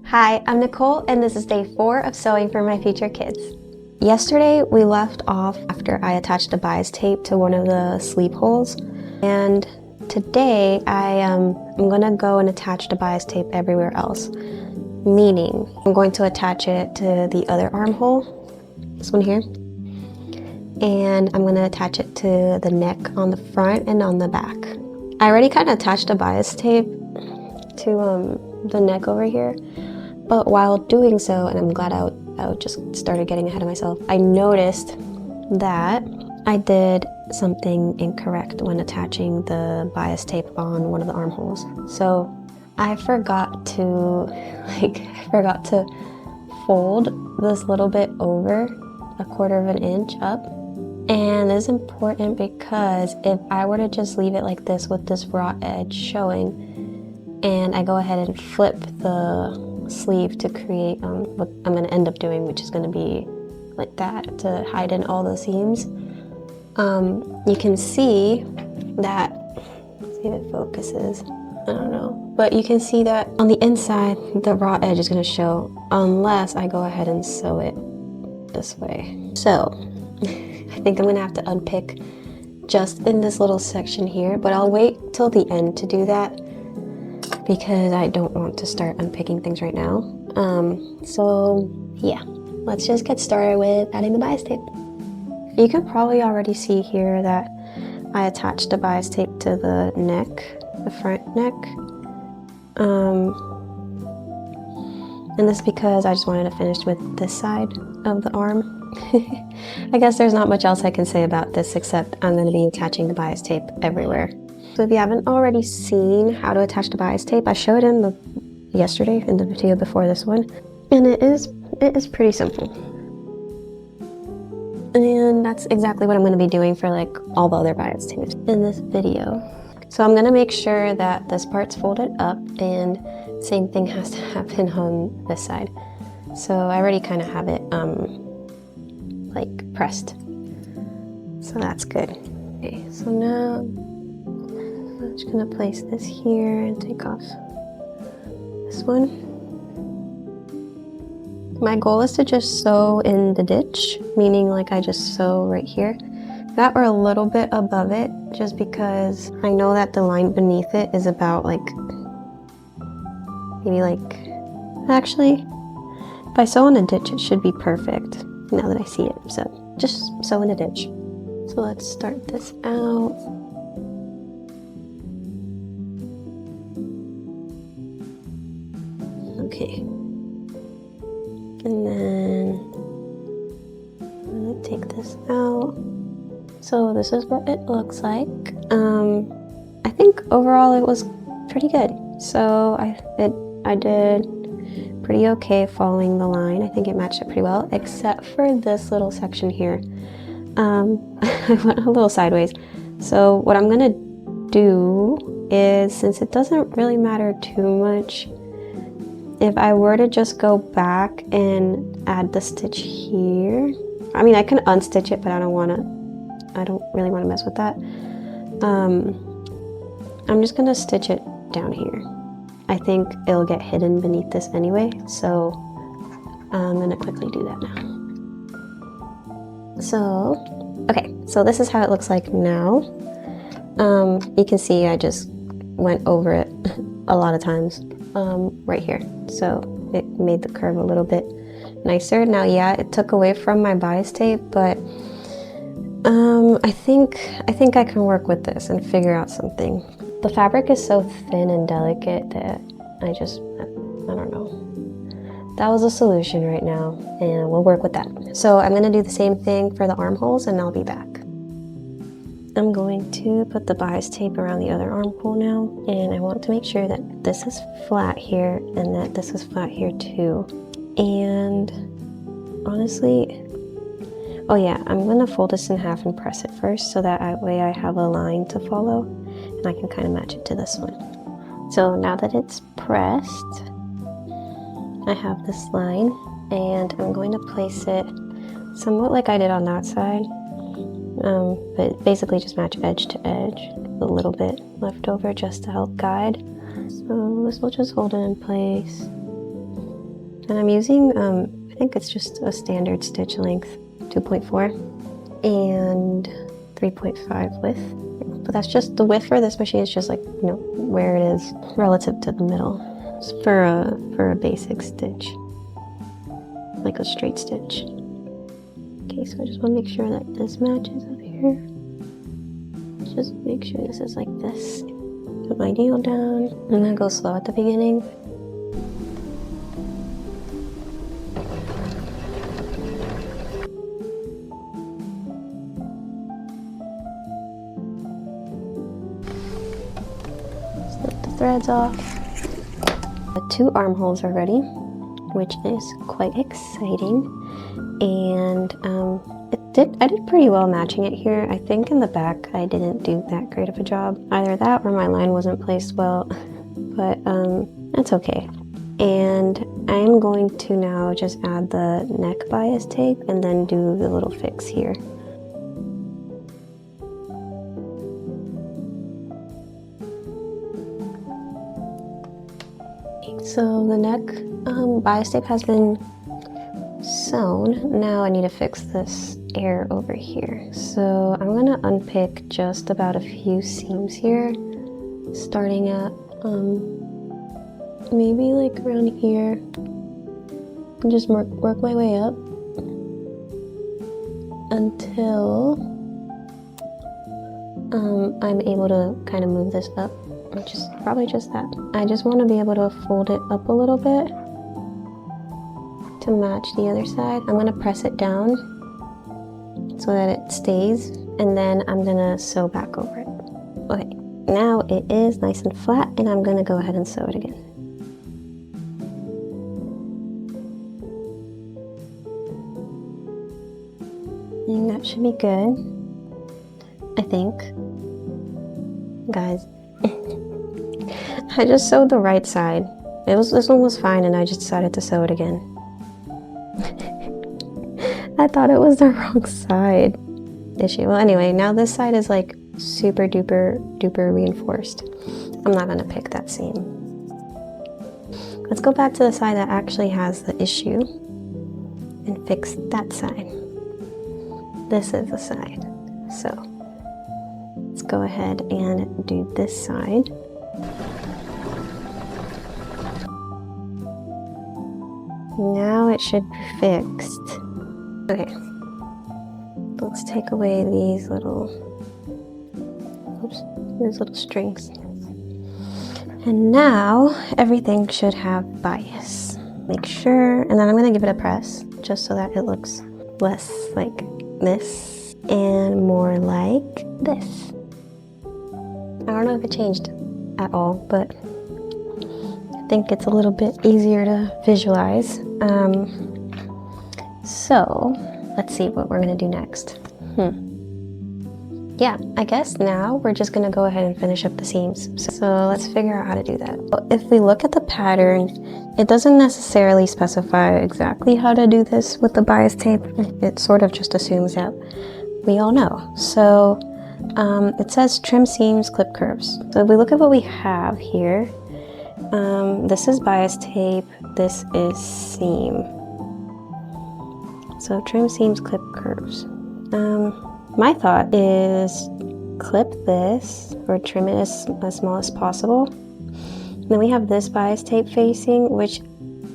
Hi, I'm Nicole and this is day 4 of sewing for my future kids. Yesterday we left off after I attached a bias tape to one of the sleeve holes, and today I'm going to go and attach the bias tape everywhere else, meaning I'm going to attach it to the other armhole, this one here, and I'm going to attach it to the neck on the front and on the back. I already kind of attached a bias tape to the neck over here, but while doing so, and I'm glad I just started getting ahead of myself, I noticed that I did something incorrect when attaching the bias tape on one of the armholes. So I forgot to fold this little bit over a 1/4 of an inch up. And this is important because if I were to just leave it like this with this raw edge showing, and I go ahead and flip the sleeve to create what I'm going to end up doing, which is going to be like that to hide in all the seams, you can see that, let's see if it focuses, I don't know, but you can see that on the inside the raw edge is going to show unless I go ahead and sew it this way. So I think I'm going to have to unpick just in this little section here, but I'll wait till the end to do that because I don't want to start unpicking things right now. So yeah, let's just get started with adding the bias tape. You can probably already see here that I attached the bias tape to the neck, the front neck. And this is because I just wanted to finish with this side of the arm. I guess there's not much else I can say about this except I'm going to be attaching the bias tape everywhere. So if you haven't already seen how to attach the bias tape, I showed yesterday in the video before this one, and it is pretty simple. And that's exactly what I'm going to be doing for like all the other bias tapes in this video. So I'm going to make sure that this part's folded up, and same thing has to happen on this side. So I already kind of have it like pressed, so that's good. Okay, so now I'm just gonna place this here and take off this one. My goal is to just sew in the ditch, meaning like I just sew right here. That or a little bit above it, just because I know that the line beneath it is about like, maybe like, actually, if I sew in a ditch it should be perfect now that I see it. So just sew in a ditch. So let's start this out. Okay, and then I'm gonna take this out. So this is what it looks like. I think overall it was pretty good. So I did pretty okay following the line. I think it matched it pretty well, except for this little section here. I went a little sideways. So what I'm gonna do is, since it doesn't really matter too much, if I were to just go back and add the stitch here, I mean I can unstitch it, but I don't really want to mess with that. I'm just gonna stitch it down here. I think it'll get hidden beneath this anyway, so I'm gonna quickly do that now. So, okay, so this is how it looks like now. You can see I just went over it a lot of times right here, so it made the curve a little bit nicer. Now, yeah, it took away from my bias tape, but I think I can work with this and figure out something. The fabric is so thin and delicate that I don't know. That was a solution right now, and we'll work with that. So I'm gonna do the same thing for the armholes, and I'll be back. I'm going to put the bias tape around the other armhole now, and I want to make sure that this is flat here and that this is flat here too. And honestly, oh yeah, I'm gonna fold this in half and press it first, so that way I have a line to follow and I can kind of match it to this one. So now that it's pressed, I have this line, and I'm going to place it somewhat like I did on that side, but basically just match edge to edge, a little bit left over just to help guide. So this will just hold it in place. And I'm using, I think it's just a standard stitch length, 2.4 and 3.5 width. But that's just the width for this machine. It's just like, you know, where it is relative to the middle. It's for a basic stitch, like a straight stitch. Okay, so I just want to make sure that this matches up here. Just make sure this is like this. Put my needle down. I'm gonna go slow at the beginning. Snip the threads off. The 2 armholes are ready, which is quite exciting. And I did pretty well matching it here. I think in the back I didn't do that great of a job. Either that or my line wasn't placed well, but that's okay. And I'm going to now just add the neck bias tape and then do the little fix here. So the neck bias tape has been sewn. Now I need to fix this air over here. So I'm gonna unpick just about a few seams here, starting at maybe like around here, and just work my way up until I'm able to kind of move this up, which is probably just that. I just want to be able to fold it up a little bit to match the other side. I'm gonna press it down so that it stays, and then I'm gonna sew back over it. Okay, now it is nice and flat, and I'm gonna go ahead and sew it again. And that should be good, I think. Guys, I just sewed the right side. This one was fine, and I just decided to sew it again. I thought it was the wrong side issue. Well, anyway, now this side is like super duper reinforced. I'm not gonna pick that seam. Let's go back to the side that actually has the issue and fix that side. This is the side. So let's go ahead and do this side. Now it should be fixed. Okay, let's take away these little strings. And now everything should have bias. Make sure, and then I'm gonna give it a press just so that it looks less like this and more like this. I don't know if it changed at all, but I think it's a little bit easier to visualize. So let's see what we're gonna do next. Yeah, I guess now we're just gonna go ahead and finish up the seams. So let's figure out how to do that. If we look at the pattern, it doesn't necessarily specify exactly how to do this with the bias tape. It sort of just assumes that we all know. So it says trim seams, clip curves. So if we look at what we have here, this is bias tape, this is seam. So trim seams, clip curves. My thought is clip this or trim it as small as possible. Then we have this bias tape facing, which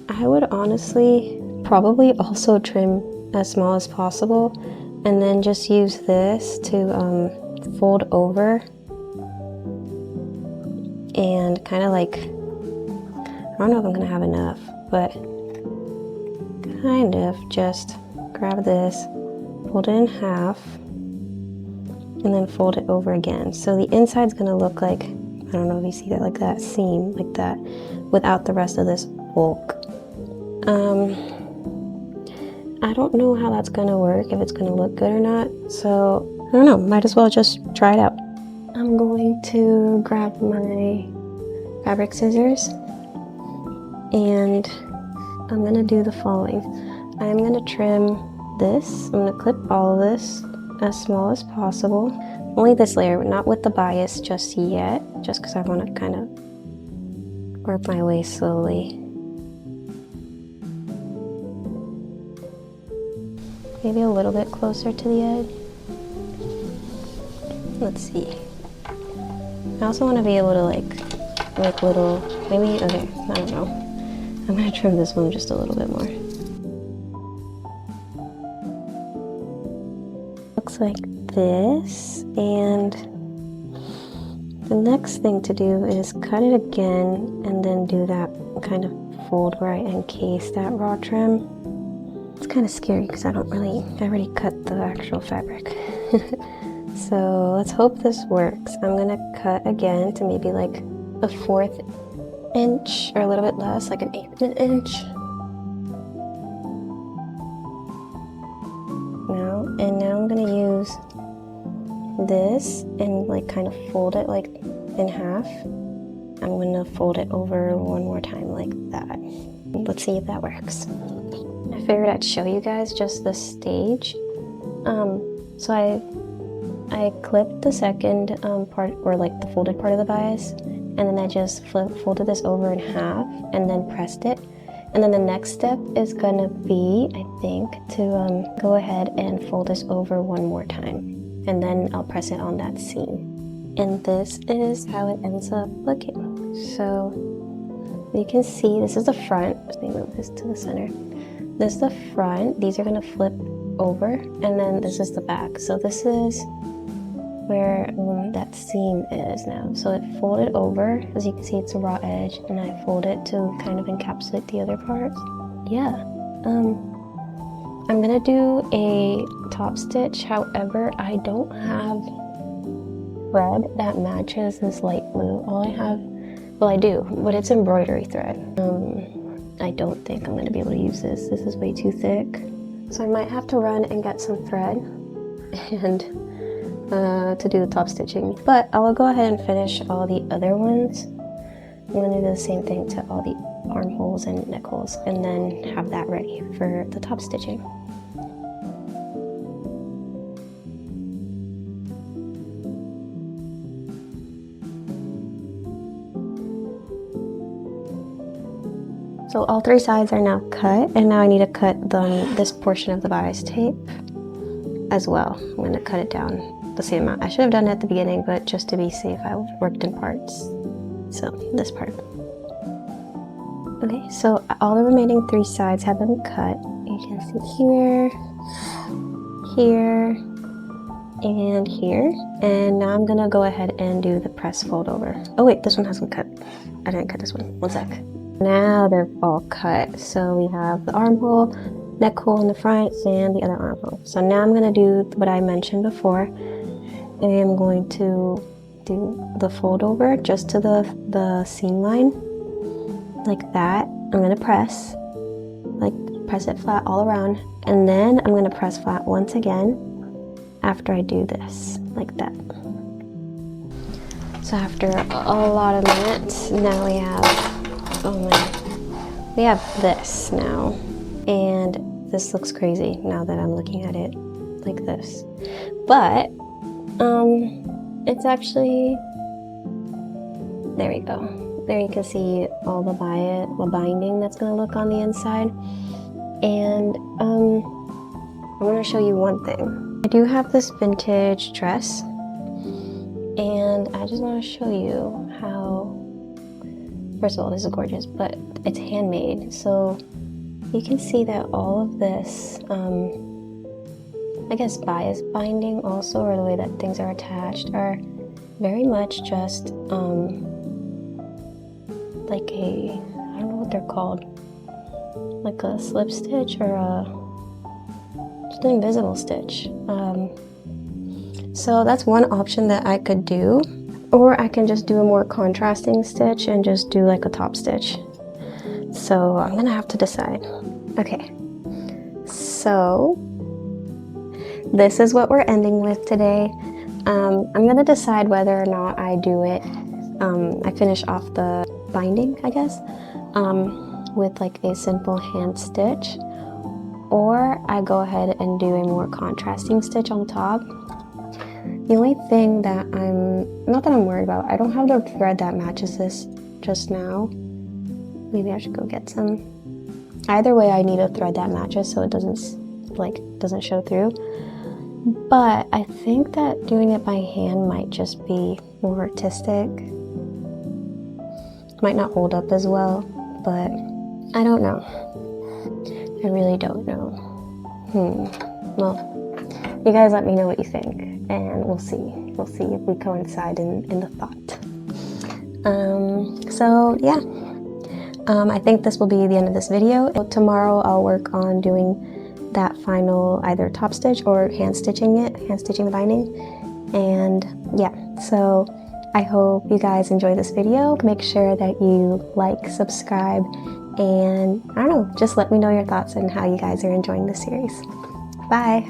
I would honestly probably also trim as small as possible, and then just use this to fold over and kind of like, I don't know if I'm gonna have enough, but kind of just grab this, fold it in half, and then fold it over again. So the inside's gonna look like, I don't know if you see that, like that seam, like that, without the rest of this bulk. I don't know how that's gonna work, if it's gonna look good or not, so I don't know, might as well just try it out. I'm going to grab my fabric scissors, and I'm gonna do the following. I'm gonna trim this, I'm gonna clip all of this as small as possible. Only this layer, not with the bias just yet, just because I want to kind of work my way slowly. maybe a little bit closer to the edge. Let's see. I also want to be able to like make little, maybe, okay, I don't know. I'm gonna trim this one just a little bit more. Looks like this, and the next thing to do is cut it again and then do that kind of fold where I encase that raw trim. It's kind of scary because I already cut the actual fabric. So let's hope this works. I'm gonna cut again to maybe like a 1/4 inch or a little bit less, like an 1/8 inch. Now I'm gonna use this and like kind of fold it like in half. I'm gonna fold it over one more time like that. Let's see if that works. I figured I'd show you guys just the stage. So I clipped the second part, or like the folded part of the bias, and then I just folded this over in half and then pressed it. And then the next step is gonna be, I think, to go ahead and fold this over one more time. And then I'll press it on that seam. And this is how it ends up looking. So you can see this is the front. Let me move this to the center. This is the front. These are gonna flip over, and then this is the back. So this is where that seam is now. So it folded over, as you can see it's a raw edge, and I fold it to kind of encapsulate the other parts. Yeah, I'm gonna do a top stitch. However, I don't have thread that matches this light blue. All I have, well I do, but it's embroidery thread. I don't think I'm gonna be able to use this. This is way too thick. So I might have to run and get some thread and to do the top stitching, but I will go ahead and finish all the other ones. I'm going to do the same thing to all the armholes and neck holes, and then have that ready for the top stitching. So all 3 sides are now cut, and now I need to cut this portion of the bias tape as well. I'm going to cut it down the same amount. I should have done it at the beginning, but just to be safe, I worked in parts. So this part. Okay, so all the remaining 3 sides have been cut. You can see here, here, and here. And now I'm gonna go ahead and do the press fold over. Oh wait, this one hasn't cut. I didn't cut this one. One sec. Now they're all cut. So we have the armhole, neck hole in the front, and the other armhole. So now I'm gonna do what I mentioned before. I am going to do the fold over just to the seam line, like that. I'm gonna press it flat all around, and then I'm gonna press flat once again after I do this, like that. So after a lot of minutes, now we have, oh man, we have this now, and this looks crazy now that I'm looking at it like this, but it's actually, there we go. There you can see all the binding that's going to look on the inside. And I want to show you one thing. I do have this vintage dress, and I just want to show you how, first of all, this is gorgeous, but it's handmade. So you can see that all of this, I guess bias binding also, or the way that things are attached, are very much just like a, I don't know what they're called, like a slip stitch or just an invisible stitch. So that's one option that I could do, or I can just do a more contrasting stitch and just do like a top stitch. So I'm gonna have to decide. Okay, so this is what we're ending with today. I'm gonna decide whether or not I do it, I finish off the binding, I guess, with like a simple hand stitch, or I go ahead and do a more contrasting stitch on top. The only thing that not that I'm worried about, I don't have the thread that matches this just now. Maybe I should go get some. Either way, I need a thread that matches so it doesn't like doesn't show through. But I think that doing it by hand might just be more artistic. Might not hold up as well, but I don't know. I really don't know. Well, you guys let me know what you think, and we'll see. We'll see if we coincide in the thought. So yeah, I think this will be the end of this video. Tomorrow I'll work on doing that final either top stitch or hand stitching the binding. And yeah, so I hope you guys enjoy this video. Make sure that you like, subscribe, and I don't know, just let me know your thoughts and how you guys are enjoying the series. Bye!